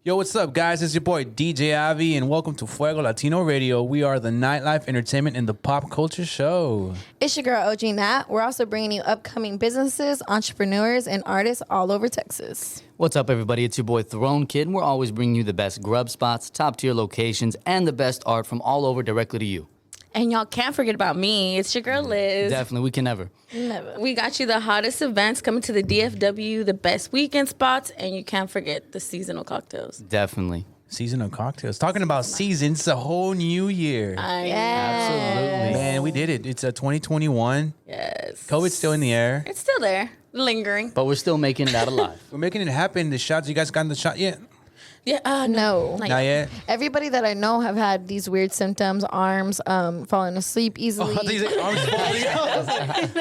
Yo, what's up, guys? It's your boy DJ AVII, and welcome to Fuego Latino Radio. We are the nightlife, entertainment, and the pop culture show. It's your girl OG Nat. We're also bringing you upcoming businesses, entrepreneurs, and artists all over Texas. What's up, everybody? It's your boy Throne Kid, and we're always bringing you the best grub spots, top-tier locations, and the best art from all over directly to you. And y'all can't forget about me. It's your girl Liz. Definitely, we can never. Never. We got you the hottest events coming to the DFW, the best weekend spots, and you can't forget the seasonal cocktails. Definitely. Seasonal cocktails. Talking about seasons, it's a whole new year. Absolutely. Man, we did it. It's a 2021. Yes. COVID's still in the air. It's still there, lingering. But we're still making it out alive. We're making it happen. The shots, you guys gotten the shot yet? Yeah. No. Not yet. Everybody that I know have had these weird symptoms, arms, falling asleep easily.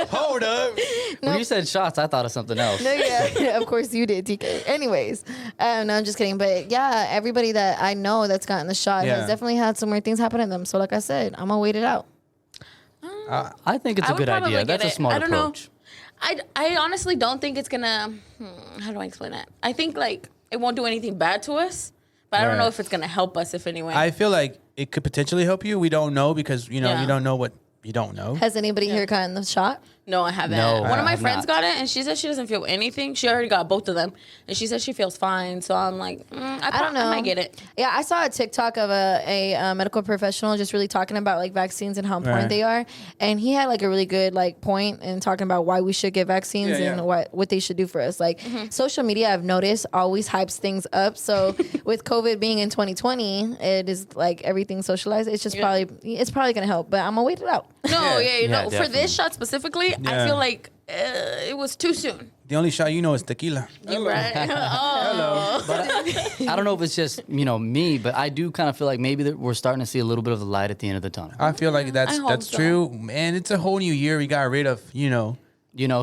Hold up. When you said shots, I thought of something else. No, yeah, of course you did, TK. Anyways, no, I'm just kidding. But yeah, everybody that I know that's gotten the shot has definitely had some weird things happen to them. So like I said, I'm going to wait it out. I think it's a good idea. That's a smart approach. I honestly don't think it's gonna. How do I explain that? I think like it won't do anything bad to us, but I don't know if it's gonna help us. If anyway, I feel like it could potentially help you. We don't know because, you don't know what you don't know. Has anybody here gotten the shot? No, I haven't. No, One of I my have friends not. got it, and she said she doesn't feel anything. She already got both of them, and she said she feels fine. So I'm like, I don't know. I might get it. Yeah, I saw a TikTok of a medical professional just really talking about like vaccines and how important they are, and he had like a really good like point in talking about why we should get vaccines and what they should do for us. Like social media, I've noticed always hypes things up. So with COVID being in 2020, it is like everything socialized. It's just probably gonna help, but I'm gonna wait it out. No, Yeah, for definitely. this shot specifically, I feel like it was too soon. The only shot you know is tequila. You right? Oh. But I don't know if it's just, me, but I do kind of feel like maybe that we're starting to see a little bit of the light at the end of the tunnel. I feel like I that's hope so. true. Man, it's a whole new year. We got rid of, You know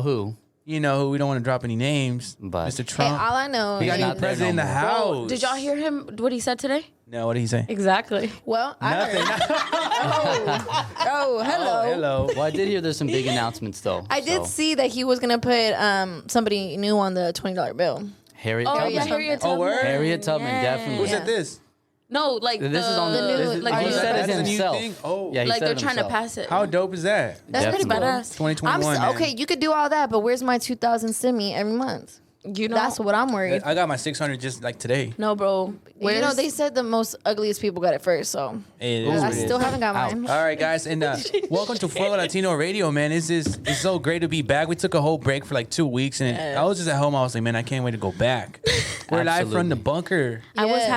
who? we don't want to drop any names. But- Mr. Hey, Trump. all I know we got is a new not there president in the no more. house. Did y'all hear him? What he said today? No, what did he say? Exactly. well, I heard, hello. Hello. Well, I did hear there's some big announcements, though. I did so. see that he was gonna put somebody new on the $20 bill. Harriet Oh Tubman. yeah, Harriet Tubman. word? Harriet Tubman, definitely. Who Yeah. said this? No, like This is on the new- this is- like he the- said That's it the new himself. thing? Oh. Yeah, he like said they're it trying to himself. pass it. How dope is that? That's pretty Definitely. badass. 2021, man. Okay, you could do all that, but where's my 2,000 send me every month? You know, That's what I'm worried. I got my 600 just like today. No, bro. Where's, They said the most ugliest people got it first, so It I is what it still is. haven't got mine. All right, guys, and welcome to Fuego Latino Radio, man. It's so great to be back. We took a whole break for like 2 weeks, and I was just at home. I was like, man, I can't wait to go back. We're live from the bunker. I was Yes.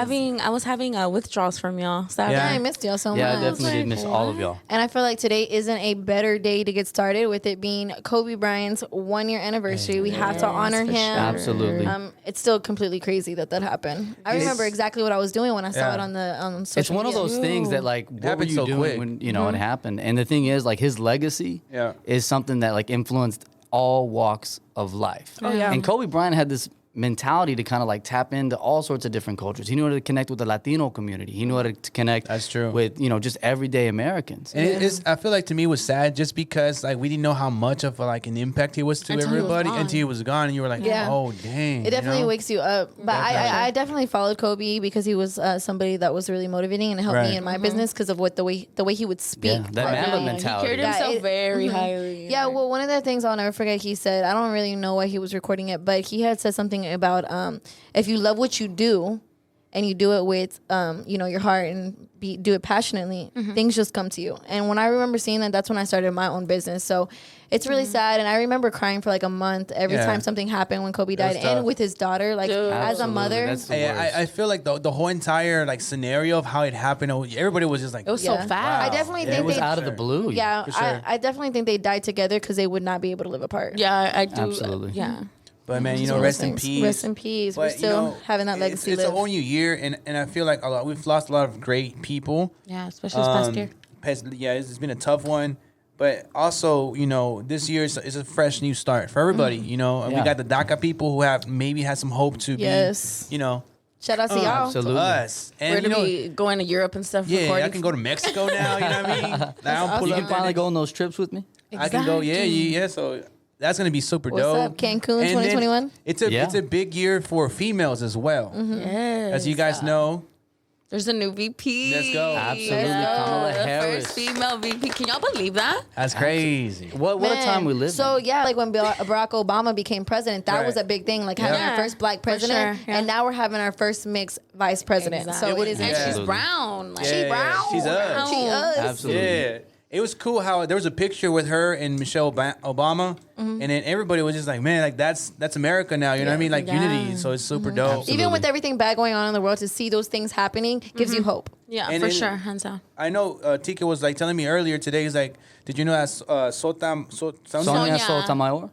having withdrawals from y'all. Saturday. Yeah. I missed y'all so Yeah, I much. definitely did miss all of y'all. And I feel like today isn't a better day to get started with it being Kobe Bryant's 1-year anniversary. We have to honor him. Absolutely. It's still completely crazy that happened. I remember exactly what I was doing when I saw it on the social It's one of media. those things that like what were happened you so doing quick. when it happened? And the thing is, like, his legacy is something that like influenced all walks of life. Oh, yeah. And Kobe Bryant had this mentality to kind of like tap into all sorts of different cultures. He knew how to connect with the Latino community. He knew how to connect That's true. with, just everyday Americans. And it's, I feel like to me it was sad just because like we didn't know how much of like an impact he was to Until he was everybody gone. until he was gone, and you were like, Yeah. oh dang. It definitely wakes you up. But I definitely followed Kobe because he was somebody that was really motivating and helped Right. me in my business because of the way he would speak. Yeah, that Mamba He mentality. carried Yeah, himself it- very highly. Yeah, well, one of the things I'll never forget, he said, I don't really know why he was recording it, but he had said something about if you love what you do and you do it with, your heart and do it passionately, things just come to you. And when I remember seeing that, that's when I started my own business. So it's really sad. And I remember crying for like a month every Yeah. time something happened when Kobe died, tough. and with his daughter, like as a Absolutely. mother. That's the Hey, worst. I feel like the whole entire like scenario of how it happened, everybody was just like, It was so Yeah. fast. I definitely Yeah, think it was they, out of the blue. yeah, For sure. I definitely think they died together because they would not be able to live apart. Yeah, I do. Absolutely. Yeah. but man, It's one of rest those in things. peace. Rest in peace. We're But, still having that legacy It's live. a whole new year, and I feel like we've lost a lot of great people. Yeah, especially this past year. It's been a tough one. But also, this year is a fresh new start for everybody, and we Yeah. got the DACA people who have maybe had some hope to Yes. be, Shout out to y'all. absolutely. to us. We're And, to be going to Europe and stuff. yeah, recording. I can go to Mexico now, you know what I mean? Now I'm awesome. pulling You up can finally there. go on those trips with me. I can go, Exactly. yeah. So that's gonna be super What's dope. up, Cancun And then 2021? It's a big year for females as well. Yes. As you guys know, There's a new VP. Let's go. Absolutely, Kamala The Harris. first female VP. Can y'all believe that? that's crazy. What a Man, time we live So in. yeah, like when Barack Obama became president, that Right. was a big thing. Like having Yeah. our first black president, sure, yeah. and now we're having our first mixed vice president. Exactly. So it is And Yeah. she's interesting. brown. Like, Yeah, brown. She's us. She us. Absolutely. Yeah. It was cool how there was a picture with her and Michelle Obama, and then everybody was just like, man, like that's America now. You know what I mean? Like Yeah. unity. So it's super dope. Absolutely. Even with everything bad going on in the world, to see those things happening gives you hope. Yeah, And for then- sure. Hands down. I know Tika was like telling me earlier today. He's like, did you know that Sonia Sonia. Sotomayor?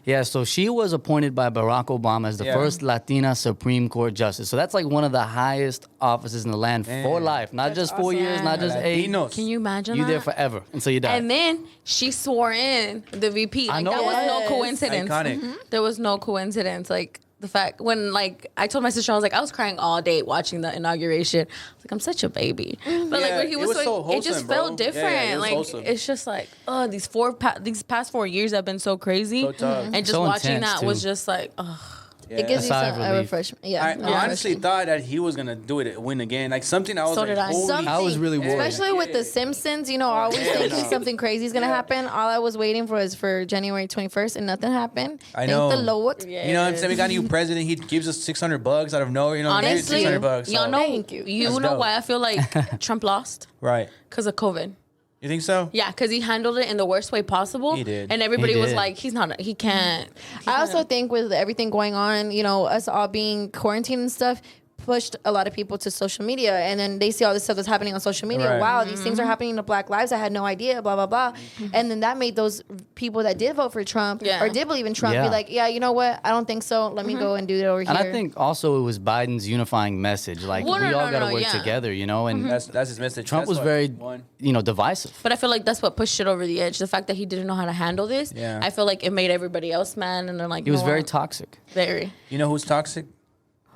Yeah, so she was appointed by Barack Obama as the Yeah. first Latina Supreme Court justice. So that's like one of the highest offices in the land for Man. life. Not just 4 years, awesome. not just 8. Latinos. Can you imagine You that? there forever until you die. And then she swore in the VP. Like, know. that was no Yes. coincidence. Iconic. There was no coincidence. Like the fact when like I told my sister, I was like, I was crying all day watching the inauguration. I was like, I'm such a baby. But like Yeah, when he it was, was so, so it just wholesome, bro. felt different. Yeah, it was like wholesome. it's just like, oh, these past 4 years have been so crazy. So tough. And just So watching intense, that was too. just like, oh. It gives A you sigh some of relief. refreshment. Yeah, I refreshing. honestly thought that he was gonna do it, win again. Like something I was So like, did I. holy Something, I was really worried. especially with the Simpsons. You know, always yeah, thinking no. something crazy is gonna happen. All I was waiting for is for January 21st, and nothing happened. I know. Thank the Lord. You know what I'm saying? We got a new president. He gives us $600 out of nowhere. You know, Honestly, $600. y'all so- know, Thank you. you That's know dope. why I feel like Trump lost? Right. Because of COVID. You think so? Yeah, because he handled it in the worst way possible. He did. And everybody was did. like, he can't. I also think with everything going on, you know, us all being quarantined and stuff, pushed a lot of people to social media, and then they see all this stuff that's happening on social media. Right. Wow, these things are happening to Black lives. I had no idea. Blah blah blah. And then that made those people that did vote for Trump Yeah. or did believe in Trump Yeah. be like, yeah, you know what? I don't think so. Let me go and do it over here. And I think also it was Biden's unifying message. Like, Well, we no, all no, got to no, work yeah. together, you know? And That's his message. Trump That's was why very, he won. divisive. But I feel like that's what pushed it over the edge. The fact that he didn't know how to handle this. Yeah. I feel like it made everybody else mad, and they're like, He was no, very toxic. very. You know who's toxic?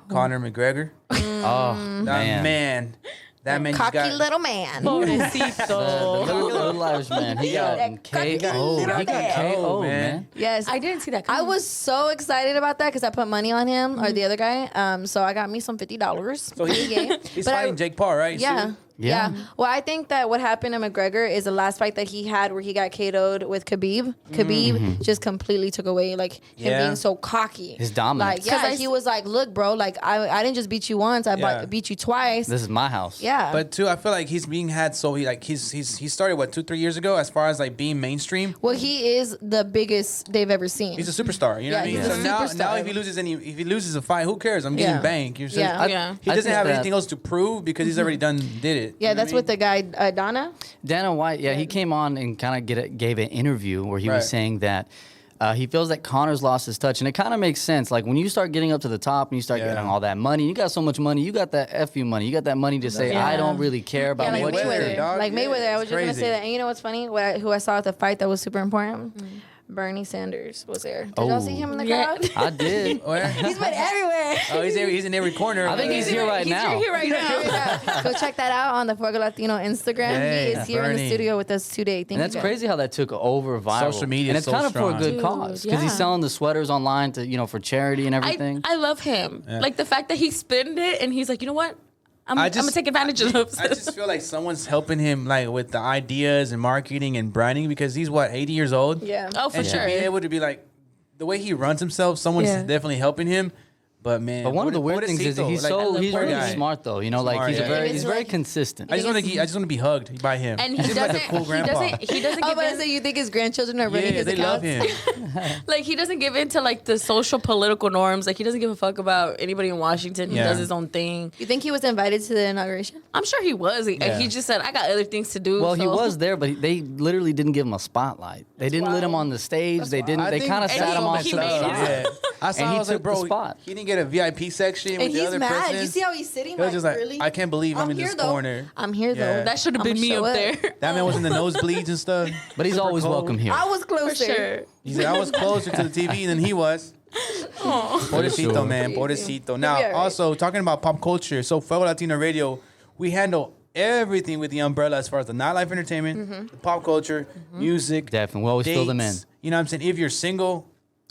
Conor McGregor. Oh, That man. man. That man just cocky got. little man. The little Irish man. He got That cocky KO. little He got man. KO, man. man. Yes, I didn't see that. I coming. was so excited about that because I put money on him or the other guy. So I got me some $50. So he's fighting Jake Paul, right? Yeah. Sue? Yeah. Yeah. Well, I think that what happened to McGregor is the last fight that he had where he got KO'd with Khabib. Khabib just completely took away like him Yeah. being so cocky. His dominance. Like, yeah, he was like, look, bro, like I didn't just beat you once, I Yeah. beat you twice. This is my house. Yeah. But too, I feel like he's being had so he started 2-3 years ago as far as like being mainstream. well, he is the biggest they've ever seen. He's a superstar. You know Yeah, what I mean? he's a So now superstar. if he loses a fight, who cares? I'm getting Yeah. bank. You're Yeah. he I doesn't think have that- anything else to prove because he's already did it. yeah, You know that's what what the guy Donna. Dana White, yeah, he came on and kind of gave an interview where he Right. was saying that he feels that Connor's lost his touch, and it kind of makes sense. Like when you start getting up to the top and you start Yeah. getting all that money, you got so much money, you got that FU money, you got that money to say, Yeah. I don't really care about Yeah, like what you Mayweather, think. dog. Like Yeah, Mayweather, I was it's just gonna crazy. say that. And you know what's funny? Who I saw at the fight that was super important? Bernie Sanders was there. Did y'all see him in the Yeah. crowd? I did. Where? He's been everywhere. Oh, he's in every corner. I think he's here right now. Here right now. Go check that out on the Fuego Latino Instagram. Hey, he is here in Bernie. the studio with us today. Thank And that's you. crazy how that took over viral. Social media and is it's so kind of for a strong. good Dude, cause because he's yeah. selling the sweaters online to for charity and everything. I love him. Like the fact that he spinned it and he's like, you know what? I'm gonna take advantage of this. I just feel like someone's helping him like with the ideas and marketing and branding because he's 80 years old. Yeah. Oh, for And sure. to be able to be like the way he runs himself, someone's Yeah. definitely helping him. But man, But one of the weird things is that he's he's poor really guy. smart though. You know, like Smart, he's yeah. very It's he's very like- consistent. I just want to be hugged by him. And he seems doesn't. like a cool he grandpa. doesn't. He doesn't Oh, give but I in. say you think his grandchildren are running Yeah, his they love accounts? him. Like he doesn't give in to like the social political norms. Like he doesn't give a fuck about anybody in Washington. He Yeah. does his own thing. You think he was invited to the inauguration? I'm sure he was. Yeah. He just said, "I got other things to do." Well, he so- was there, but they literally didn't give him a spotlight. They didn't let him on the stage. They didn't. I They think kind of he sat him off he to the made it. side. Yeah. I saw. And he I was like, took the bro, spot. he didn't get a VIP section And with the he's other mad. presidents. You see how he's sitting? He was just like, really? I can't believe I'm in here this though. corner. I'm here though. Yeah. That should have I'ma been me show up up. there. That man was in the nosebleeds and stuff. But he's Super always cold. welcome here. I was For closer. sure. He said I was closer to the TV than he was. Pobrecito, sure. man. Pobrecito. Now, be all right. also talking about pop culture. So, Fuego Latino Radio, we handle everything with the umbrella as far as the nightlife entertainment, the pop culture, music. Definitely. We always fill them in. dates. you know what I'm saying? If you're single,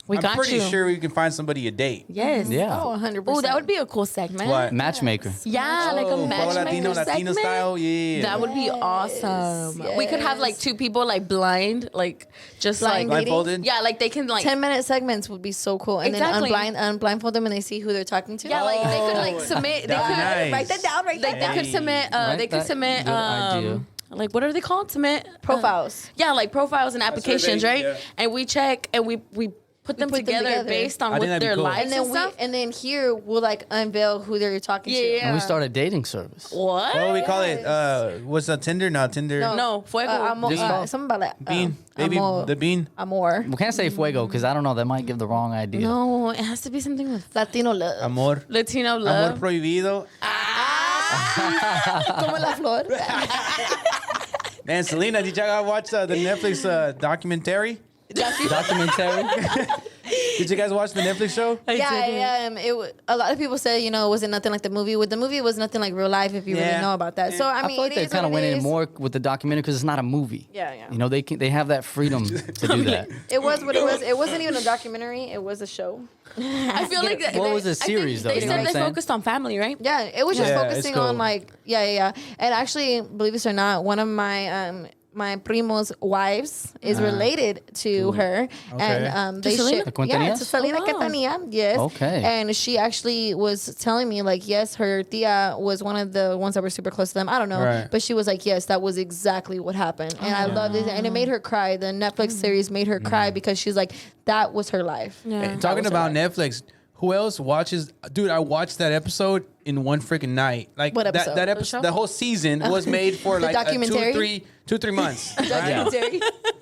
We I'm got pretty you. sure we can find somebody a date. Yes. Yeah. Oh, 100%. Oh, that would be a cool segment. What? Matchmaker. Yeah, like a Fuego matchmaker Latino segment. style? Yeah. That would be awesome. We could have like yes. two people like blind, like just Blind like dating? Blindfolded? yeah, like they can like 10-minute segments would be so cool. And Exactly. then unblindfold them and they see who they're talking to. yeah, like they could like submit. They That'd could be nice. Write that down, write like that they down. could submit. Right, They could that- submit. good idea. Like what are they called? Submit Profiles. yeah, like profiles and applications, they- right? yeah. And we check and we put them put them together together. based on I think what that'd be their cool. lives And and, then stuff. here we'll like unveil who they're talking to. Yeah. And we start a dating service. What? What do we call it? What's that? Tinder? No, Tinder. No, Fuego. Amor, Just call- something about that. Bean. Baby, the bean. Amor. We can't say fuego because I don't know. That might give the wrong idea. No, it has to be something with Latino love. Amor. Latino Amor love. prohibido. Como la flor. Man, Selena, did y'all watch the Netflix documentary? Documentary. Did you guys watch the Netflix show? A lot of people said, it wasn't nothing like the movie. With the movie, it was nothing like real life if you really Yeah. know about that. So, I I mean, feel like it they is kind of what went it in is. more with the documentary because it's not a movie. Yeah. They have that freedom to do that. It was what it was. It wasn't even a documentary. It was a show. I feel like What was the series though? They You know what said I'm they saying? focused on family, right? Yeah, it was just Yeah, focusing it's cool. on like, And actually, believe it or not, one of my primo's wives is related to her, and they Selena? ship. Quintanilla? Yeah, to Selena Oh, wow. Quintanilla, yes. Okay. And she actually was telling me like, yes, her tia was one of the ones that were super close to them. I don't know, Right. but she was like, yes, that was exactly what happened, and I loved it, and it made her cry. The Netflix series made her cry because she's like, that was her life. Yeah. And talking was her about life. Netflix, who else watches? Dude, I watched that episode in one freaking night. Like What episode? that episode, the whole season was made for The like documentary? 2-3 months. right? Documentary.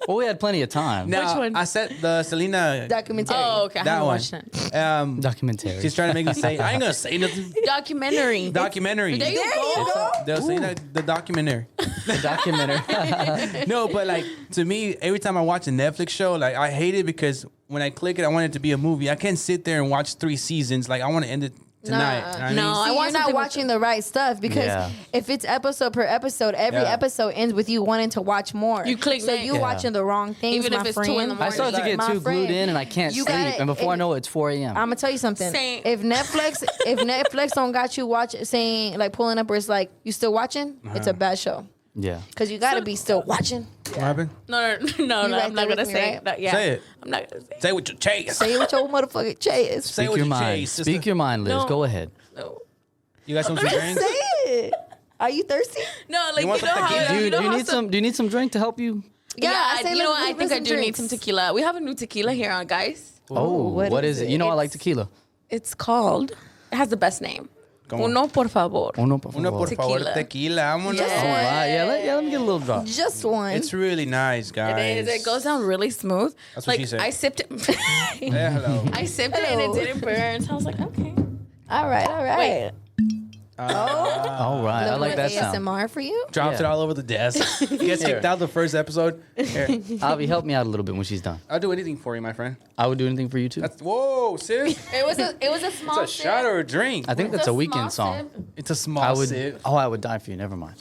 Well, we had plenty of time. Now, one? I said the Selena Documentary. Oh, okay. I that haven't one. watched that. Documentary. She's trying to make me say. I ain't gonna say nothing. Documentary. Documentary. There you go. The Selena, the documentary. The documentary. No, but like to me, every time I watch a Netflix show, like I hate it because when I click it, I want it to be a movie. I can't sit there and watch 3 seasons. Like I want to end it tonight. Nah. You know what I mean? No, I See, want you're not something with- watching the right stuff because Yeah. if it's episode per episode, every Yeah. episode ends with you wanting to watch more. You click so next. you're Yeah. watching the wrong things, Even if my it's 2 friend. in the I morning. started to get My too glued friend, in and I can't you sleep. gotta- And before I it- know it, it's 4 a.m. I'm gonna tell you something. Same. If Netflix don't got you saying like pulling up where it's like you still watching, it's a bad show Yeah. because you gotta be still watching. What happened? No, right I'm not there gonna with me, say right? that. Yeah. Say it. I'm not gonna say Say it with your chase. Say it with your motherfucking chest. Say it Speak with your your mind. chase. Speak sister. your mind, Liz. No. Go ahead. no. You got something to drink? Say it. Are you thirsty? No, like You want you know some how tequila? Do you, know do you how need some? Do you need some drink to help you? Yeah, I say you know let's what? I give think us I do need some drinks. tequila. We have a new tequila here on guys. Oh, what is it? You know I like It's- tequila. It's called. It has the best name. Come on. Uno por favor. Uno, por Uno por favor. favor, Tequila. tequila. Vámonos. Just All right. Let me get a little drop. Just one. It's really nice, guys. It is. It goes down really smooth. That's what like she said. I sipped it. Yeah, hello. I sipped it and Hello. it didn't burn. So I was like, okay. all right. Wait. All right. I Little like that bit sound. ASMR for you. Dropped it Yeah. all over the desk. You guys kicked out the first episode. Here, Avi, help me out a little bit when she's done. I'll do anything for you, my friend. I would do anything for you too. That's whoa, sis. It was a small. It's a shot or a drink. I think that's a weekend song. It's a small I would. sip. Oh, I would die for you. Never mind.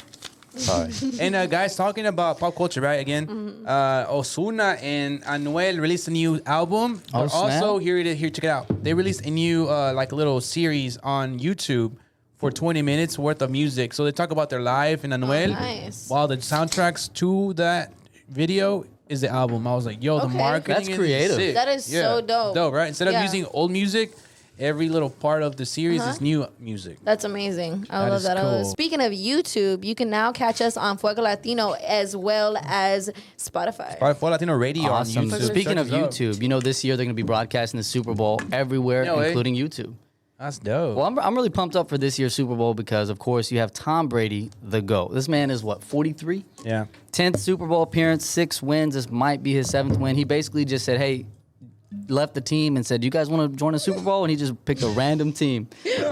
Sorry. And guys, talking about pop culture, right? Again, Ozuna and Anuel released a new album. Oh, But also, snap. here it is. Here, check it out. They released a new like little series on YouTube for 20 minutes worth of music. So they talk about their life in Anuel. nice. While the soundtracks to that video is the album. I was like, yo, the Okay. marketing That's is creative. sick. That is so dope. Dope, right? Instead of Yeah. using old music, every little part of the series is new music. That's amazing. I That love is that. cool. Speaking of YouTube, you can now catch us on Fuego Latino as well as Spotify. Fuego Latino Radio Awesome. on YouTube. Speaking Check of us out. YouTube, you know this year they're going to be broadcasting the Super Bowl everywhere, No way. including YouTube. That's dope. Well, I'm really pumped up for this year's Super Bowl because, of course, you have Tom Brady, the GOAT. This man is, what, 43? Yeah. 10th Super Bowl appearance, 6 wins. This might be his 7th win. He basically just said, hey, left the team and said, you guys want to join a Super Bowl? And he just picked a random team. Wait.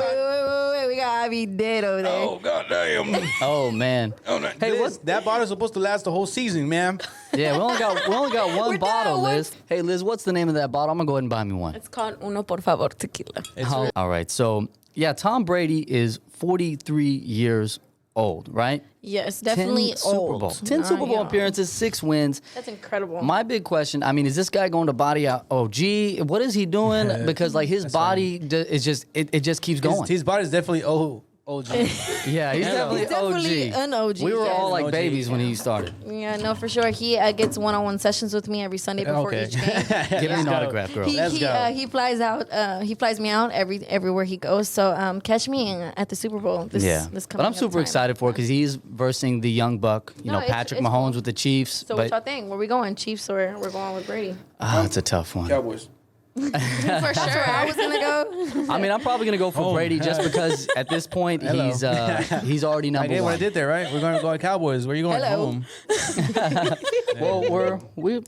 We got Ivy dead over there. Oh, goddamn. Oh, man. Hey, Liz, what? That bottle's supposed to last the whole season, man. Yeah, we only got one bottle, down one. Liz. Hey, Liz, what's the name of that bottle? I'm going to go ahead and buy me one. It's called Uno por favor tequila. It's All right, so, yeah, Tom Brady is 43 years old, right? Yes, definitely 10 Super Bowl. 10 Super Bowl appearances, 6 wins. That's incredible. My big question, I mean, is this guy going to body out OG? What is he doing? Because like his body is just it just keeps going. His body's definitely OG. Yeah, he's definitely an OG. We were all like OG, babies when he started. Yeah, no, for sure. He gets one-on-one sessions with me every Sunday before each game. Give me an autograph, girl. He flies out. He flies me out everywhere he goes. So catch me at the Super Bowl. This coming But I'm super excited for it because he's versing the young buck. You know, Patrick Mahomes cool. with the Chiefs. So what y'all think? Where we going? Chiefs or we're going with Brady? It's a tough one. Cowboys. For sure, I was gonna go. I mean, I'm probably gonna go for Brady just because at this point he's already number I get one. what I did there, right? We're gonna go at Cowboys. Where you going? Hello. Home. Well, we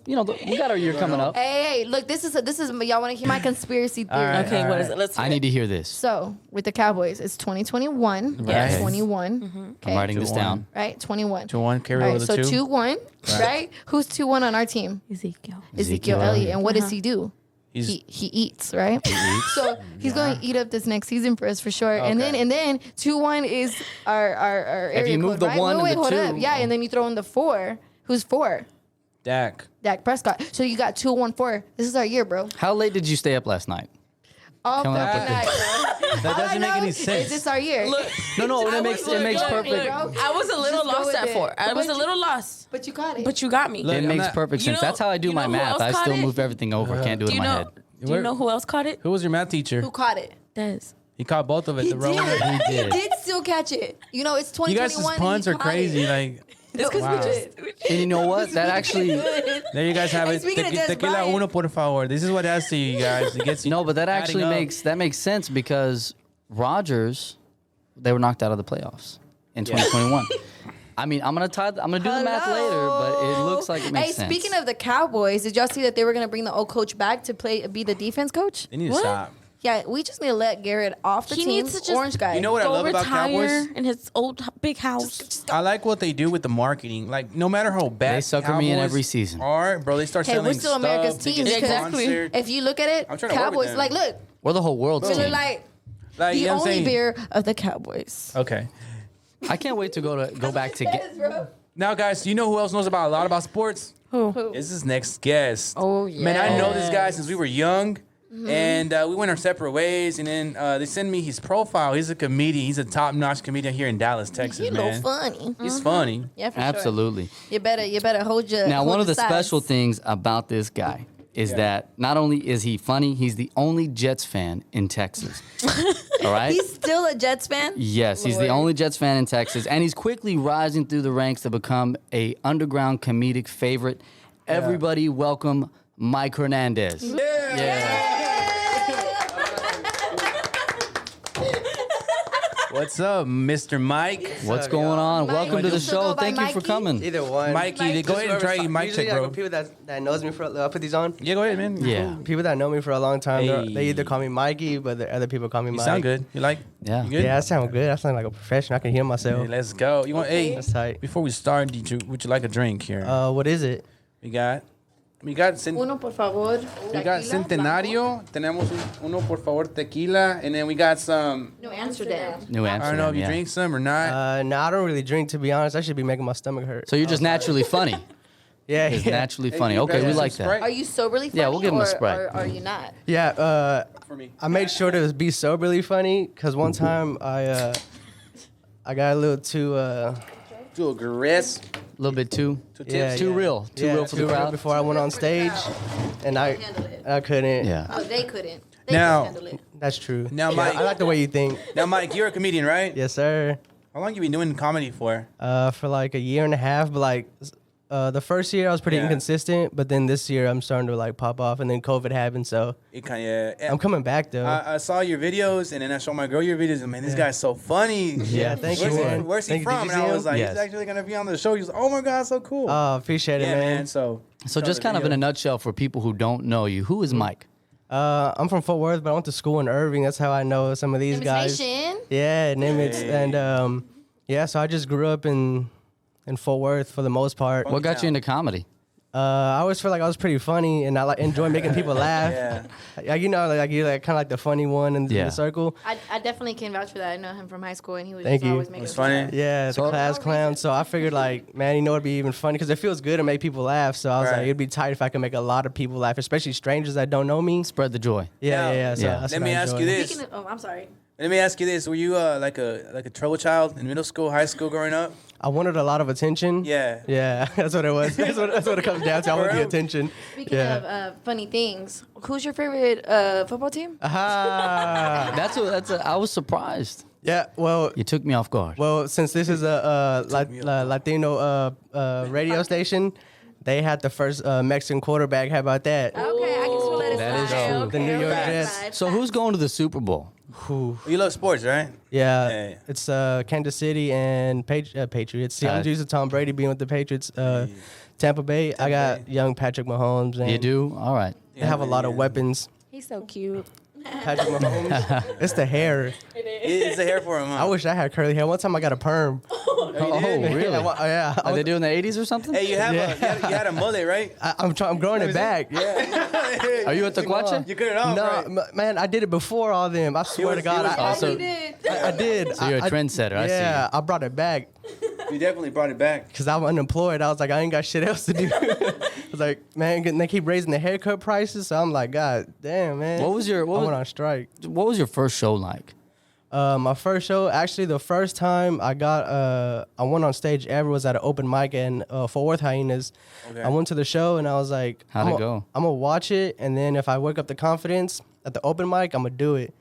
got our year coming up. Hey, look, this is y'all want to hear my conspiracy theory? right. Okay, what is it? Let's. I need to hear this. So with the Cowboys, it's 2021. Right. 21. Okay. I'm writing this down. Right, 21. 2-1. Carry All over right, the so 2. 2-1. Right. Who's 2-1 on our team? Ezekiel. Ezekiel Elliott. And what does he do? He eats, right? So he's going to eat up this next season for us for sure. And then 2-1 is our area you move code, the right? 1 and the hold 2. up. Yeah, and then you throw in the 4. Who's 4? Dak. Dak Prescott. So you got 2-1-4. This is our year, bro. How late did you stay up last night? All Coming up with night, bro. That All I doesn't make know any sense. Is this our year? No, it makes perfect. bro. I was a little Just go lost with at it. 4. I was a little lost, But you got it. but you got me. Look, It I'm makes not- perfect You sense. know- That's how I do you my know who math. else I caught still it? move everything over. Can't do it Do in you my know? head. Do you know who else caught it? Who was your math teacher? Who caught it? Des. He caught both of it. He The wrong way. did. He did. He did still catch it. You know, it's You 2021. guys' puns and are he caught crazy. it. Like, It's 'cause Wow. we just. And you know what? That actually there you guys have Hey, it. speaking of Des Tequila Bryant. uno, por favor. This is what it has to you guys. It gets you. no, but that actually adding up. makes sense because Rodgers, they were knocked out of the playoffs in 2021. I mean, I'm gonna do the math later, but it looks like it makes sense. Speaking of the Cowboys, did y'all see that they were gonna bring the old coach back to be the defense coach? They need to What? stop. Yeah, we just need to let Garrett off the He team. needs to just Orange guy. You know what I Go love about retire Cowboys? in his old big house. I like what they do with the marketing. Like, no matter how bad They sucker me in Cowboys every season. are, bro, they start Hey, selling we're still stuff. America's they team. get Exactly. sponsored. If you look at it, I'm trying to work with Cowboys, them. like, look, We're the whole world's Miller team. Lite, Like, the you know what I'm only saying? beer of the Cowboys. Okay. I can't wait to go back to get. Yes, bro. Now, guys, you know who else knows a lot about sports? Who? Is this next guest. Oh, Man, I know this yes. guy since we were young. Mm-hmm. And we went our separate ways. And then they send me his profile. He's a comedian. He's a top-notch comedian here in Dallas, Texas, You man. know, funny. He's funny. Yeah, for Absolutely. sure. You better hold your. Now, hold one of your the sides. special things about this guy is that not only is he funny, he's the only Jets fan in Texas. All right? He's still a Jets fan. Yes, he's the Lord. only Jets fan in Texas, and he's quickly rising through the ranks to become a underground comedic favorite. Everybody welcome Mike Hernandez. What's up, Mr. Mike? What's going on? Mike, Welcome to the you still show. go by Thank you for Mikey? coming. Either one. Mikey, go ahead and try your mic Usually, check, bro. people that knows me for I'll put these on. Yeah, go ahead, man. Yeah. People that know me for a long time, Hey. they either call me Mikey, but the other people call me You Mike. sound good. You like? Yeah. You good? Yeah, I sound good. I sound like a professional. I can hear myself. Hey, let's go. You want? Hey, That's tight. before we start, would you like a drink here? What is it? we got Uno, por favor. we got Centenario. Tenemos uno por favor tequila, and then we got some. New Amsterdam. New I Amsterdam. don't know if you yeah. drink some or not. No, I don't really drink, to be honest. I should be making my stomach hurt. So you're just naturally funny. yeah, It's yeah. naturally Hey, funny. you Okay, guys we have like some that. Sprite? Are you soberly funny? Yeah, we'll give him a or, Sprite. Or are you not? Yeah, For me. I made sure to be soberly funny because one time I got a little too Do a caress. A little bit too yeah, too yeah. real. Too real for the crowd. before I went on stage, and I couldn't. Yeah. Oh, they couldn't. They Now- couldn't handle it. That's true. Now, Yeah, Mike- I like the way you think. Now, Mike, you're a comedian, right? Yes, sir. How long you been doing comedy for? For like a year and a half, but like the first year I was pretty Yeah. inconsistent, but then this year I'm starting to like pop off, and then COVID happened, so It kind of. I'm coming back though. I saw your videos, and then I showed my girl your videos. And man, this guy's so funny. Yeah, thank you, Where's he, man. where's he Thank you. from? Did And you I see was him? like, Yes. he's actually gonna be on the show. He was, oh my god, so cool. Appreciate it, yeah, man. man. So So just kind of in a nutshell for people who don't know you, who is Mike? I'm from Fort Worth, but I went to school in Irving. That's how I know some of these guys. Nation. Yeah, Nimitz, and yeah. So I just grew up in Fort Worth for the most part. What got you into comedy? I always feel like I was pretty funny, and I like enjoy making people laugh. Like, you know, like you're like kind of like the funny one in the circle. I definitely can vouch for that. I know him from high school, and he was Thank just you. always making It's funny. Yeah, the class clown. So I figured like, man, you know, it'd be even funny because it feels good to make people laugh. So I was like, it'd be tight if I could make a lot of people laugh, especially strangers that don't know me. Spread the joy. Yeah. So that's Let what me I ask you enjoy. this. Speaking of, I'm sorry. Let me ask you this: were you like a trouble child in middle school, high school, growing up? I wanted a lot of attention. Yeah. Yeah, that's what it was. That's what it comes down to. I want the attention. Speaking of funny things, who's your favorite football team? Aha. I was surprised. Yeah. Well. You took me off guard. Well, since this is a Latino radio station, they had the first Mexican quarterback. How about that? Okay, I can still let it That is slide. true. Okay, The New York okay. Jets. So who's going to the Super Bowl? You love sports, right? Yeah, Yeah. it's Kansas City and Patriots. See, I'm used to Tom Brady being with the Patriots. Tampa Bay, I got young Patrick Mahomes. And You do? All right. They have a lot of weapons. He's so cute. Patrick Mahomes, it's the hair. It's the hair for him. Huh? I wish I had curly hair. One time I got a perm. Oh, really? Yeah. Are they doing the 80s or something? Hey, you had a mullet, right? I'm growing it back. Yeah. Are you at the Quacha? You cut it off, No, right? man, I did it before all them. I swear to God, I also- did. did. So you're a trendsetter, I see. Yeah, I brought it back You definitely brought it back. because I'm unemployed. I was like, I ain't got shit else to do. I was like, man, and they keep raising the haircut prices. So I'm like, God damn, man. What was your- I went on strike. What was your first show like? My first show, actually, the first time I went on stage ever was at an open mic in Fort Worth Hyenas. Okay. I went to the show and I was like, How'd it go? I'm gonna watch it, and then if I work up the confidence at the open mic, I'm gonna do it.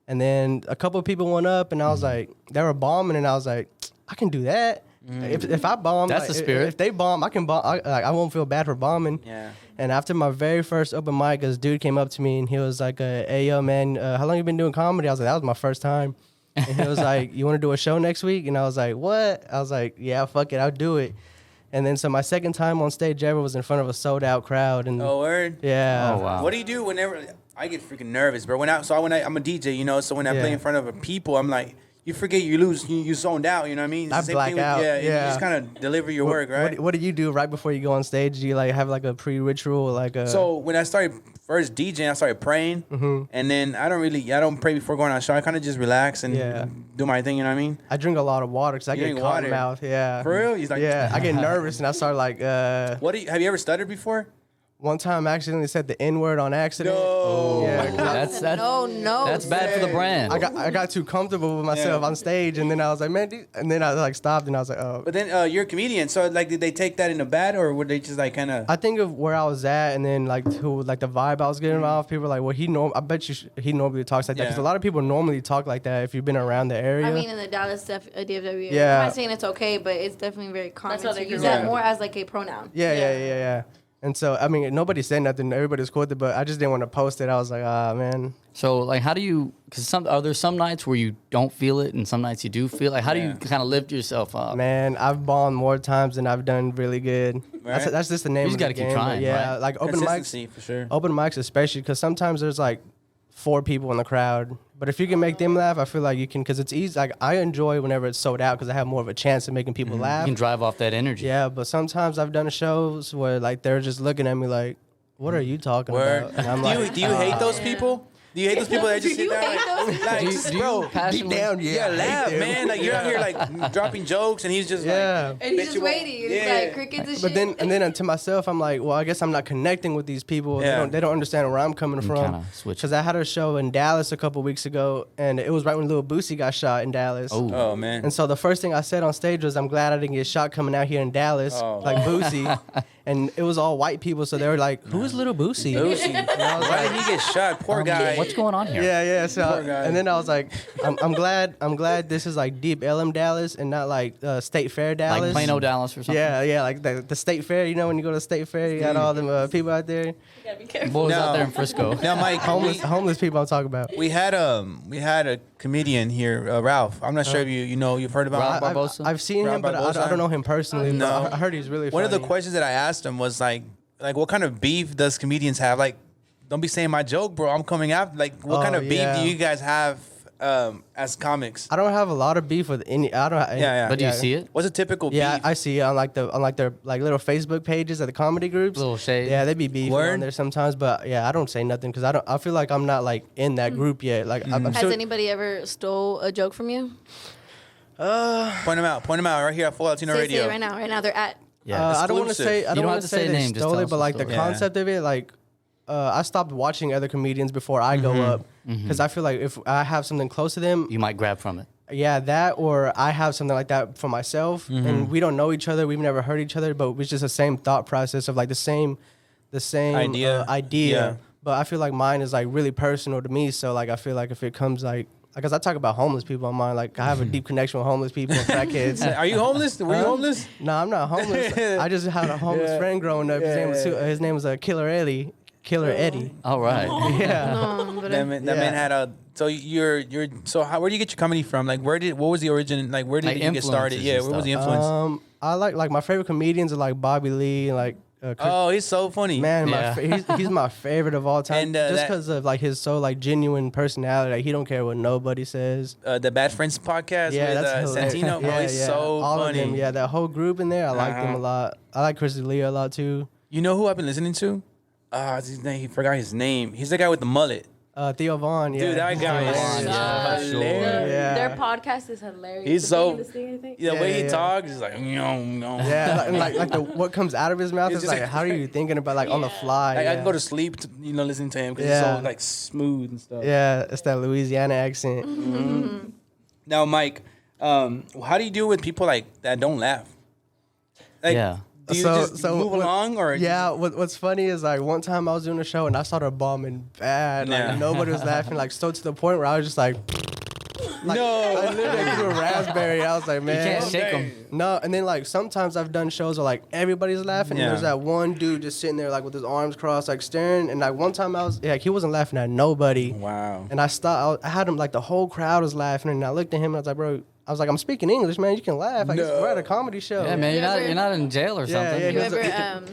And then a couple of people went up, and I was like, they were bombing, and I was like, I can do that. If I bomb, That's the spirit. If they bomb, I can bomb. I won't feel bad for bombing. Yeah. And after my very first open mic, this dude came up to me and he was like, "Hey, yo, man, how long you been doing comedy?" I was like, "That was my first time." And he was like, "You want to do a show next week?" And I was like, "What?" I was like, "Yeah, fuck it, I'll do it." And then so my second time on stage ever was in front of a sold out crowd. And Oh, word. yeah, Oh, wow. What do you do whenever I get freaking nervous, bro? I'm a DJ, you know, so when I play in front of people, I'm like, you forget, you lose, you zoned out, you know what I mean? It's I the same black thing with- out, Yeah, you yeah. just kind of deliver your work, right? What do you do right before you go on stage? Do you like have like a pre-ritual, like a? So when I started first DJing, I started praying, and then I don't pray before going on a show. I kind of just relax and Yeah. do my thing. You know what I mean? I drink a lot of water because I You get drink cotton water? mouth. Yeah. For real? He's like, Yeah, I get nervous and I start like. Have you ever stuttered before? One time I accidentally said the N-word on accident. No. Yeah, 'cause No. That's bad for the brand. I got too comfortable with myself on stage, and then I was like, man, and then I like stopped, and I was like, oh. But then you're a comedian, so like, did they take that in a bad, or were they just like kind of? I think of where I was at, and then like who, like the vibe I was getting off. People were like, well, I bet you he normally talks like that because Yeah. a lot of people normally talk like that if you've been around the area. I mean, in the Dallas DFW, Yeah. I'm not saying it's okay, but it's definitely very common That's how to they use grew that up. more as like a pronoun. yeah. And so I mean, nobody said nothing. Everybody's cool with it, but I just didn't want to post it. I was like, ah, man. So, like, how do you? Because are there some nights where you don't feel it, and some nights you do feel? Like, how do you kind of lift yourself up? Man, I've bombed more times than I've done really good. Right. That's just the name. You just got gotta to keep trying, Yeah, right? like open mics. Consistency, for sure. Open mics especially because sometimes there's like 4 people in the crowd, but if you can make them laugh, I feel like you can, because it's easy. Like I enjoy whenever it's sold out because I have more of a chance of making people You laugh. can drive off that energy. Yeah, but sometimes I've done shows where like they're just looking at me like, "What are you talking Word. about?" And I'm Do you hate those people? Do you hate those people that just sit down? Like, Do you bro, passionately- deep down, yeah, I hate laugh, them. man. Like you're out here like dropping jokes, and he's just Yeah. like, And he's Bet just you won't- waiting. It's Yeah. like crickets and But shit. then to myself, I'm like, well, I guess I'm not connecting with these people. Yeah. They don't understand where I'm coming from. kinda switch. Because I had a show in Dallas a couple weeks ago, and it was right when Lil Boosie got shot in Dallas. Oh man. And so the first thing I said on stage was, I'm glad I didn't get shot coming out here in Dallas, Oh. like Boosie. And it was all white people, so they were like, who is Little Boosie? Boosie. Why did he get shot? Poor guy. What's going on here? Yeah. So, Poor guy. and then I was like, I'm glad this is like Deep Ellum Dallas and not like State Fair Dallas. Like Plano, Dallas, or something. Yeah, like the State Fair. You know, when you go to State Fair, you got all them people out there. You gotta be careful. Boys out No. there in Frisco. Now, Mike, Homeless people I'm talking about. we had a comedian here, Ralph. I'm not sure if you've heard about Ralph him. Barbosa? I've seen Ralph him, but Barbosa? I don't know him personally. No. But I heard he's really funny. One of the questions that I asked him was like what kind of beef does comedians have? Like, don't be saying my joke, bro. I'm coming out. Like, what Oh, kind of beef yeah. do you guys have as comics? I don't have a lot of beef with any. I don't. Yeah. But do you see it? What's a typical Yeah, beef? I see it on their like little Facebook pages of the comedy groups. Little shade. Yeah, they be beefing Word? on there sometimes, but yeah, I don't say nothing because I feel like I'm not like in that group yet. Like I'm Has still, anybody ever stole a joke from you? Point them out right here at Fuego Latino Say Radio. it right now. Right now they're at. Yeah. I don't want to Exclusive. say I You don't don't want have to to say say they name, just stole tell it, us but the like the story. concept of it, like I stopped watching other comedians before I go up because I feel like if I have something close to them, You might grab from it. yeah, that or I have something like that for myself, and we don't know each other, we've never heard each other, but it's just the same thought process of like the same Idea. idea. Yeah. But I feel like mine is like really personal to me, so like I feel like if it comes like. Because I talk about homeless people on mine, like I have a deep connection with homeless people and fat kids. Are you homeless? Were you homeless? No, I'm not homeless. I just had a homeless friend growing up. His name was Killer Eddie. Killer Eddie. All right. Yeah. No, but That man had a. So where do you get your comedy from? Like what was the origin? Like where did Like you get started? influences Yeah, and where was the stuff. influence? I like my favorite comedians are like Bobby Lee, like Oh, he's so funny. man, Yeah. he's my favorite of all time. And, just that- because of like his so like genuine personality, like he don't care what nobody says. The Bad Friends podcast Yeah, with that's hilarious. Santino. Bro, he's so all funny. of them. Yeah, that whole group in there, I like them Uh-huh. a lot. I like Chris D'Elia a lot too. You know who I've been listening to? His name, he forgot his name. He's the guy with the mullet. Theo Vaughn. Yeah, Dude, that guy is Vaughn, yeah, for sure. hilarious. Yeah. Their podcast is hilarious. He's The so- Thing and the Sting, I think. The way he yeah. talks is like, no. Yeah, like what comes out of his mouth It's is just like, how are you thinking about like on the fly? Like, I yeah. can go to sleep, listening to him because Yeah. he's so like smooth and stuff. Yeah, it's that Louisiana accent. Now, Mike, how do you deal with people like that don't laugh? Like, Yeah. do you So- just so move what- along or? Yeah, what's funny is like one time I was doing a show and I started bombing bad. Like Yeah. nobody was laughing. Like so to the point where I was just like, I No. literally threw a raspberry. I was like, You man, can't shake them. no. And then like sometimes I've done shows where like everybody's laughing. Yeah. And there's that one dude just sitting there like with his arms crossed, like staring. And like one time I was like he wasn't laughing at nobody. Wow. And I stopped. I had him like the whole crowd was laughing, and I looked at him and I was like, bro. I was like, I'm speaking English, man. You can laugh. Like we're at a comedy show. Yeah, man, you're not in jail or Yeah, something. yeah, you he was- ever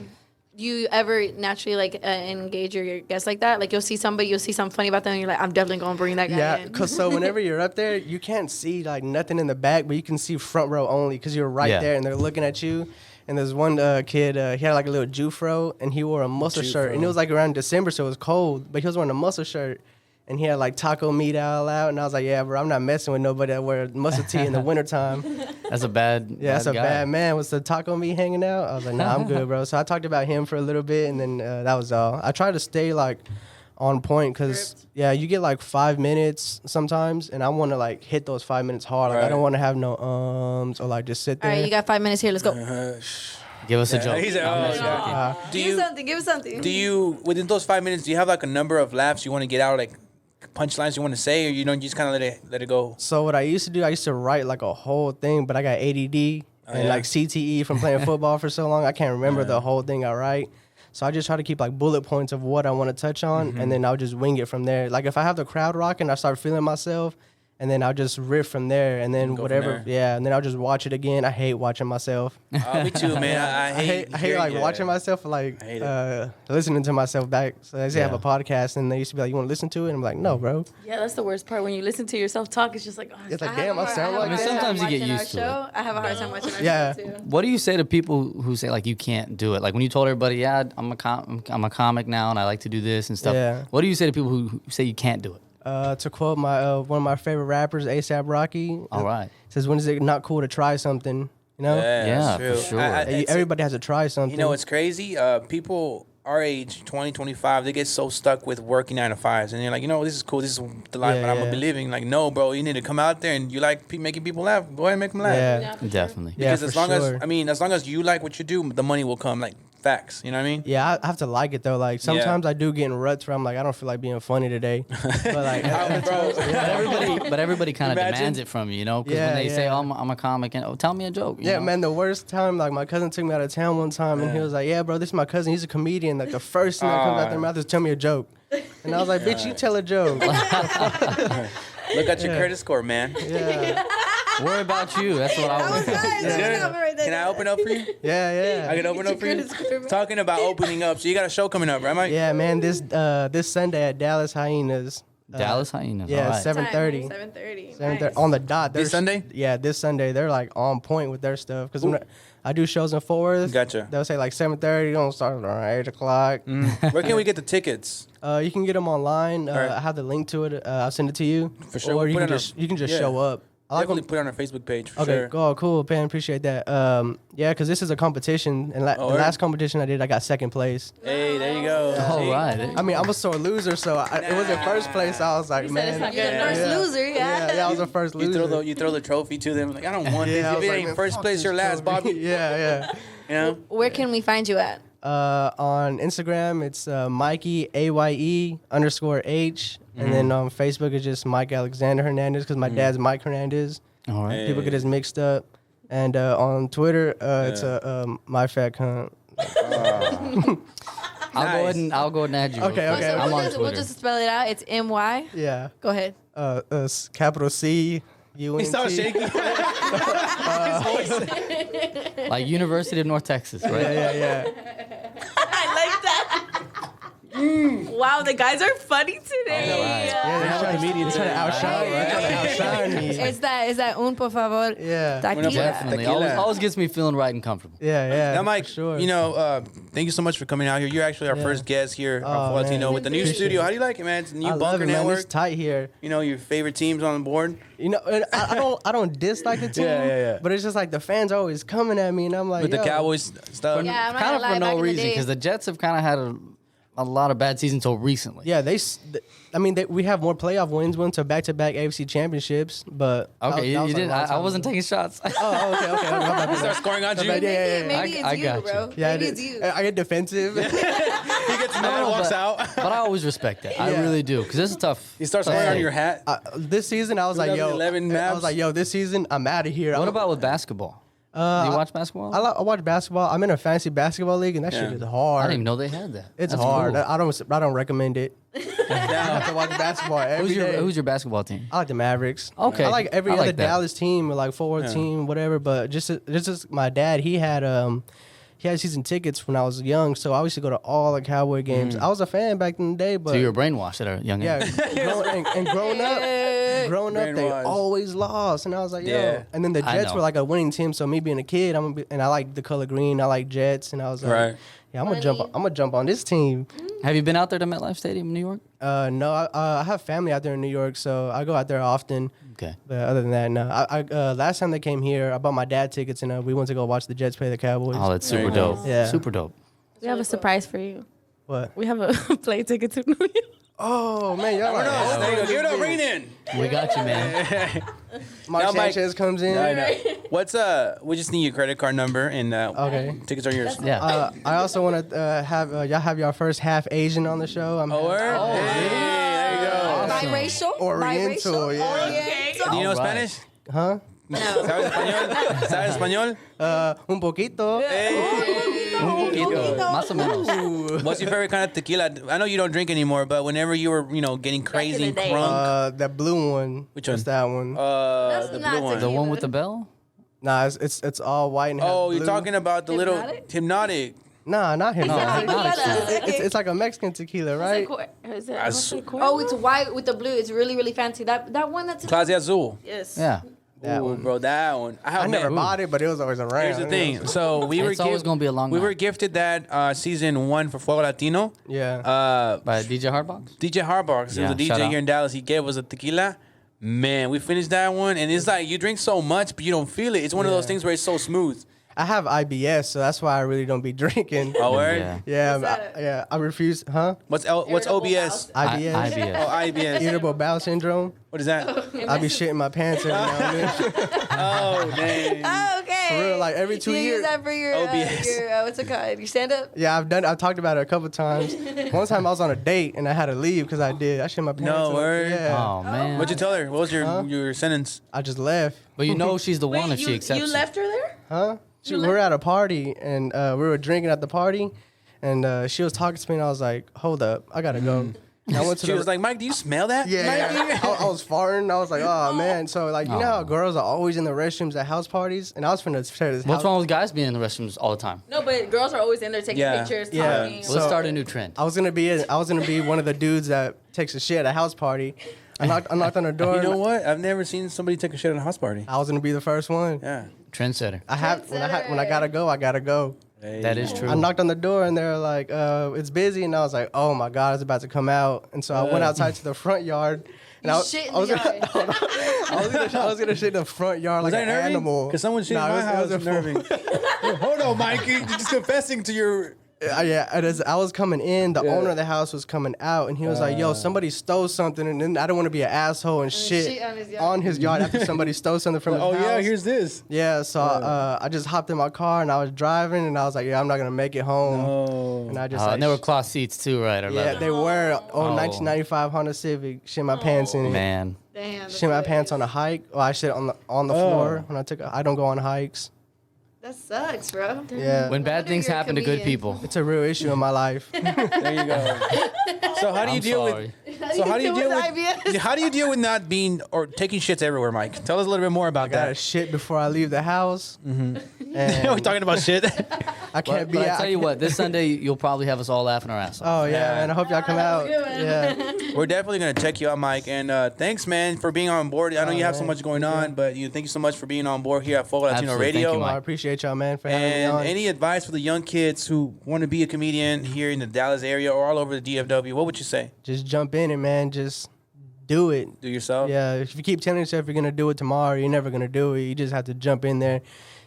you ever naturally like engage your guests like that? Like you'll see somebody, you'll see something funny about them, and you're like, I'm definitely gonna bring that guy Yeah, in. cause so whenever you're up there, you can't see like nothing in the back, but you can see front row only, cause you're right Yeah. there and they're looking at you. And there's one kid, he had like a little Jufro, and he wore a muscle shirt, and it was like around December, so it was cold, but he was wearing a muscle shirt, and he had like taco meat all out, and I was like, yeah, bro, I'm not messing with nobody that wear muscle tee in the wintertime. That's a bad. Yeah, that's a guy. bad man. Was the taco meat hanging out? I was like, nah, I'm good, bro. So I talked about him for a little bit, and then that was all. I try to stay like on point because yeah, you get like 5 minutes sometimes, and I want to like hit those 5 minutes hard. Like I Right. don't want to have no or like just sit All there. right, you got 5 minutes here. Let's go. Give us a joke. He's like, I'm oh, not joking. Do Give you us something. Give us something. do you within those 5 minutes? Do you have like a number of laughs you want to get out, like punchlines you want to say, or you don't? You just kind of let it go. So what I used to do, I used to write like a whole thing, but I got ADD and yeah? like CTE from playing football for so long. I can't remember the whole thing I write. So I just try to keep like bullet points of what I want to touch on, and then I'll just wing it from there. Like if I have the crowd rocking, I start feeling myself, and then I'll just riff from there, and then Go from whatever. there. Yeah, and then I'll just watch it again. I hate watching myself. Me too, man. I hate like yeah. watching myself, like I hate it. listening to myself back. So they say I have a Yeah. podcast, and they used to be like, "You want to listen to it?" And I'm like, "No, bro." Yeah, that's the worst part when you listen to yourself talk. It's just like, oh, It's like, I have damn, a I hard- sound have a like I mean, hard that. sometimes time you get watching our used to show. I have a hard time watching our Yeah. show too. What do you say to people who say like you can't do it? Like when you told everybody, yeah, I'm a comic now and I like to do this and stuff. Yeah. What do you say to people who say you can't do it? To quote my one of my favorite rappers, ASAP Rocky. All right. Says, "When is it not cool to try something?" You know, Yeah, Yeah, that's for true. sure. everybody has to try something. You know what's crazy? People our age, 20, 25, they get so stuck with working 9 to 5s, and they're like, you know, this is cool. This is the life Yeah, that I'm gonna be yeah. living. Like, no, bro, you need to come out there and you like making people laugh. Go ahead and make them laugh. Yeah. for sure. Definitely. Yeah, Because for as long sure. as as you like what you do, the money will come. Like facts. You know what I mean? Yeah, I have to like it though. Like sometimes I do get in ruts where I'm like, I don't feel like being funny today. But like, Bro, But everybody kind of Imagine- demands it from you, you know? Because Yeah, when they say, yeah. oh, I'm a comic, and tell me a joke. you yeah, know? man, the worst time, like my cousin took me out of town one time and he was like, yeah, bro, this is my cousin. He's a comedian. Like the first thing that comes out their mouth is tell me a joke. And I was like, bitch, you tell a joke. look at your credit score, man. Yeah, Worry about you. That's what I was Can I open up for you? yeah, I yeah. can open up for you. Talking about opening up, so you got a show coming up, right, Mike? Yeah, man, this Sunday at Dallas Hyenas. Dallas Hyenas. Yeah, all right. 7:30. 7:30. 7:30 on the dot. This Sunday? Yeah, this Sunday. They're like on point with their stuff. Because when I do shows in Fort Worth, Gotcha. they'll say like 7:30. Don't start around 8 o'clock. Where can we get the tickets? You can get them online. Alright. I have the link to it. I'll send it to you. For sure. Or We'll you put can it on just our- show up. I like Definitely when, put it on our Facebook page for okay, sure. cool, man. Appreciate that. Yeah, because this is a competition, and the word? last competition I did, I got second place. Hey, there you go. All See? right. I mean, I'm a sore loser, so it was in first place. I was like, said man, it's not You're the good. first loser, yeah, I was the first loser. You throw the trophy to them. Like, I don't want this. I If was it like, ain't man, first fuck place, this you're last, trophy. Bobby. Yeah. You know? Where can we find you at? On Instagram, it's Mikey AYE_H, and then on Facebook it's just Mike Alexander Hernandez because my dad's Mike Hernandez. All right. People get us mixed up, and on Twitter it's my fat cunt. I'll go ahead and add you. Okay, real quick. okay. I'm on We'll Twitter. just spell it out. It's MY. Yeah, Go ahead. capital C UNT. He started shaking. Like University of North Texas, right? Yeah. I like that. Wow, the guys are funny today. All right. Yeah, they're trying to outshine, right? Trying to outshine me. Is that un por favor? Yeah. Tequila. Definitely. Tequila. Always gets me feeling right and comfortable. Yeah. Now, Mike, for sure. you know, thank you so much for coming out here. You're actually our first guest here on Fuego Latino man. with the new Appreciate studio. it. How do you like it, man? It's a new I love bunker it, man. network. It's tight here. You know, your favorite teams on the board. You know, and I don't dislike the team. Yeah. But it's just like the fans are always coming at me, and I'm like, With the yo. Cowboys stuff. Yeah, I'm not Kind gonna of lie. for Back no in the reason, day- because the Jets have kind of had a lot of bad seasons until recently. Yeah, I mean, we have more playoff wins, went to back-to-back AFC championships, but Okay, that was you like did. a long I time wasn't ago. taking shots. Oh, okay. My bad. Start scoring on you. Yeah, yeah. Maybe I it's you, got you. bro. Yeah, Maybe it's you. I get defensive. He gets mad, walks out. But I always respect that. I Yeah. really do, because this is tough. He starts tough wearing on state. your hat. This season, I was like, yo, 2011 I was Mavs. like, yo, this season, I'm out of here. What about with basketball? Do you watch basketball? I watch basketball. I'm in a fantasy basketball league, and that shit Yeah. is I hard. didn't even know they had that. It's That's hard. cool. I don't recommend it. I have to watch basketball every day. Who's your basketball team? I like the Mavericks. Okay. I like every I like other that. Dallas team or like Fort Worth team, whatever. But just as my dad, he had season tickets when I was young, so I used to go to all the Cowboy games. I was a fan back in the day, but So you were brainwashed at a young yeah, age. growing up, they Brainwashed. always lost, and I was like, yo. Yeah. And then the I Jets know. were like a winning team, so me being a kid, and I like the color green. I like Jets, and I was like, Right. yeah, I'm gonna jump on this team. Have you been out there to MetLife Stadium in New York? No, I have family out there in New York, so I go out there often. Okay. But other than that, no. I last time they came here, I bought my dad tickets, and we went to go watch the Jets play the Cowboys. Oh, that's There super you go. dope. Yeah. Super dope. We have a surprise for you. What? We have a plane ticket to New York. Oh man, y'all like, There you go. Give it up. Bring it in. We got you, man. Mark Now, Mike- Sanchez comes in. I know. What's we just need your credit card number and Okay. tickets are yours. Yeah. I also want to have y'all have your first half Asian on the show. I'm Oh, word? Oh, Hey, there you go. Biracial. Oriental, Biracial? yeah. Oriental. Do you know All right. Spanish? huh? ¿Sabes español? ¿Sabes español? Un poquito. Más o menos. What's your favorite kind of tequila? I know you don't drink anymore, but whenever you were, getting crazy and the day. crunk, That blue one. Which What's one? that one? the not blue one. The one with the bell? Nah, it's all white and has Oh, blue. you're talking about the little Hypnotic? hypnotic. Nah, not him. Hypnotic. It's like a Mexican tequila, right? Is it, Oh, it's white with the blue. It's really, really fancy. That one that's Clase Azul. yes. Yeah. That Ooh, one. bro, that one. I never man, bought it, but it was always around. Here's the thing. So we were It's always gonna be a long We night. were gifted that season 1 for Fuego Latino. Yeah. By DJ Hardbox? DJ Hardbox, Yeah, the shout DJ out. here in Dallas, he gave us a tequila. Man, we finished that one, and it's like you drink so much, but you don't feel it. It's one of those Yeah. things where it's so smooth. I have IBS, so that's why I really don't be drinking. Oh, word? Yeah. Yeah, that? yeah. I refuse. Huh? What's Irritable OBS? bowel IBS. IBS. Oh, IBS. Irritable bowel syndrome. What is that? I be shitting my pants every now and then. Oh, dang. Oh, okay. For real, like every 2 You years. use that for your, OBS. what's it called? Your stand up? Yeah, I've talked about it a couple times. One time I was on a date and I had to leave because I shit my pants. No up. word. Yeah. Oh, man. What'd you tell her? What was your sentence? I just left. But you know she's the one Wait, if she accepts you it. left her there? Huh? We were at a party and we were drinking at the party, and she was talking to me and I was like, "Hold up, I gotta go." And I went to She the, was like, Mike, do you smell that? Yeah, Mike? I was farting. I was like, "Oh man!" So like, you know how girls are always in the restrooms at house parties, and I was finna share this. What's house. wrong with guys being in the restrooms all the time? No, but girls are always in there taking Yeah. pictures, Yeah. talking. So- Let's start a new trend. I was gonna be one of the dudes that takes a shit at a house party. I knocked on the door. You know what? I've never seen somebody take a shit at a house party. I was gonna be the first one. Yeah. Trendsetter. When I gotta go, I gotta go. Hey, That is true. I knocked on the door and they're like, it's busy, and I was like, oh my god, it's about to come out. And so I went outside to the front yard. And I Shit in was the gonna, yard. I was gonna shit in the front yard Was like that an nerving? animal. Because someone shit in my house is nerving. Hold on, Mikey. You're just confessing to your... Yeah, as I was coming in, the owner of the house was coming out, and he was like, "Yo, somebody stole something," and then I don't want to be an asshole and shit on his yard after somebody stole something from his house. Oh, yeah, here's this. Yeah, so I just hopped in my car and I was driving, and I was like, "Yeah, I'm not gonna make it home." Oh. And I just And there were cloth seats too, right? yeah, they were 1995 Honda Civic. Shit my pants in it. Man. Damn. Shit my pants on a hike. Oh, I shit on the floor when I don't go on hikes. That sucks, bro. Yeah, When bad things you're a happen to good comedian. people. it's a real issue in my life. There you go. So how do you I'm deal sorry. with... So how do you deal with... IBS? How do you deal with not being... or taking shits everywhere, Mike? Tell us a little bit more about Gotta that. shit before I leave the house. We're And talking about shit. I can't be But I out. tell you what, this Sunday you'll probably have us all laughing our ass off. Oh yeah, man! I hope y'all come out. good, man. Yeah, We're definitely going to check you out, Mike. And thanks, man, for being on board. I know you have so much going on, but thank you so much for being on board here at Fuego Latino Absolutely. Radio. Thank you, Mike. I appreciate y'all, man, for having me And on. any advice for the young kids who want to be a comedian here in the Dallas area or all over the DFW, what would you say? Just jump in it, man. Just do it. Do yourself? Yeah, if you keep telling yourself you're gonna do it tomorrow, you're never gonna do it. You just have to jump in there.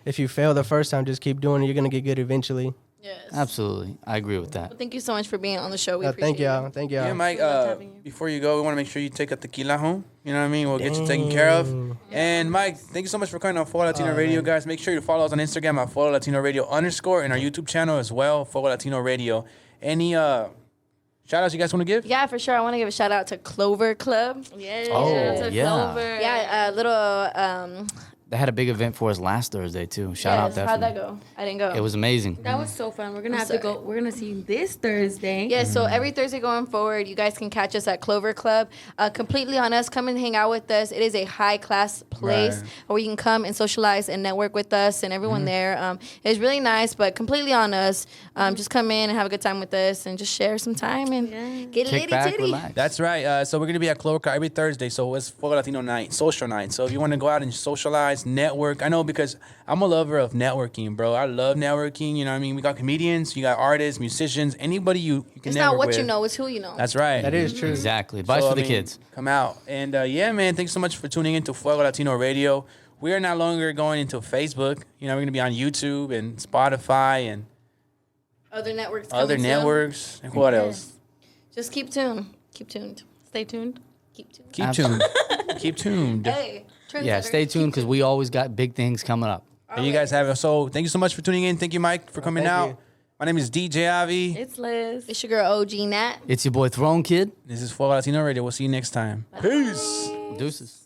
If you fail the first time, just keep doing it. You're gonna get good eventually. Yes. Absolutely. I agree with that. Well, thank you so much for being on the show. We appreciate Thank y'all. you. Thank y'all. Yeah, Mike, loved having you. before you go, we want to make sure you take a tequila home. You know what I mean? We'll get you taken care of. And Mike, thank you so much for coming on Fuego Latino Radio, guys. Make sure you follow us on Instagram at Fuego Latino Radio _ and our YouTube channel as well, Fuego Latino Radio. Any shout outs you guys want to give? Yeah, for sure. I want to give a shout out to Clover Club. Yeah. Oh, shout out to yeah. Clover. Yeah, a little. They had a big event for us last Thursday too. Shout out How'd that definitely. go? I didn't go. It was amazing. That was so fun. We're gonna have sorry. to go. We're gonna see you this Thursday. Yeah, so every Thursday going forward, you guys can catch us at Clover Club. Completely on us. Come and hang out with us. It is a high-class place where you can come and socialize and network with us and everyone there. It's really nice, but completely on us. Just come in and have a good time with us and just share some time and get Kick litty back, titty. relax. That's right. So we're going to be at Clover Club every Thursday. So it's Fuego Latino night, social night. So if you want to go out and socialize, network. I know because I'm a lover of networking, bro. I love networking. You know what I mean? We got comedians, you got artists, musicians, anybody you can It's network not what with. you know, it's who you know. That's right. That is true. Exactly. Advice So, for I the mean, kids. Come out. And yeah, man, thanks so much for tuning in to Fuego Latino Radio. We are no longer going into Facebook. You know, we're going to be on YouTube and Spotify and Other networks. other coming soon. networks. And what else? Just keep tuned. Keep tuned. Stay tuned. Keep tuned. Keep Absolutely. tuned. Keep tuned. Hey, Yeah, stay tuned because we always got big things coming up. And you guys have it. So thank you so much for tuning in. Thank you, Mike, for coming thank out. you. My name is DJ AVII. It's Liz. It's your girl OG Nat. It's your boy Throne Kid. This is Fuego Latino Radio. We'll see you next time. Peace. Deuces.